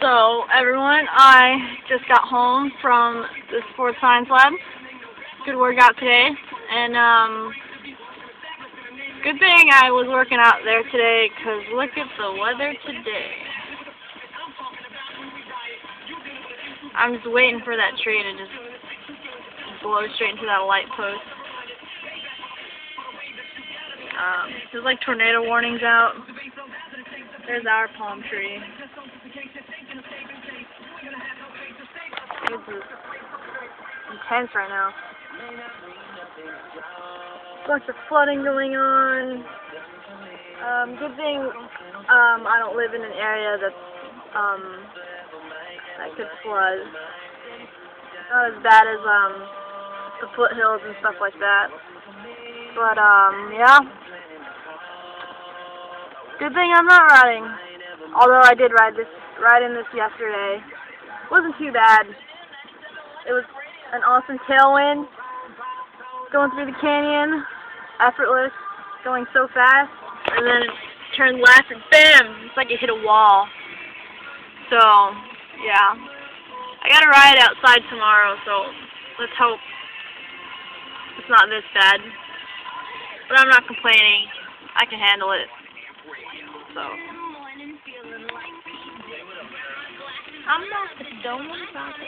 So, everyone, I just got home from the sports science lab. Good workout today, and good thing I was working out there today, because look at the weather today. I'm just waiting for that tree to just blow straight into that light post. There's like tornado warnings out. There's our palm tree. This is intense right now. Bunch of flooding going on. Good thing I don't live in an area that's that could flood. Not as bad as the foothills and stuff like that. But yeah. Good thing I'm not riding. Although I did ride in this yesterday. Wasn't too bad. It was an awesome tailwind. Going through the canyon, effortless, going so fast, and then it turned left and bam! It's like it hit a wall. So, yeah. I gotta ride outside tomorrow, so let's hope it's not this bad. But I'm not complaining. I can handle it. So. I'm not the dumb one about the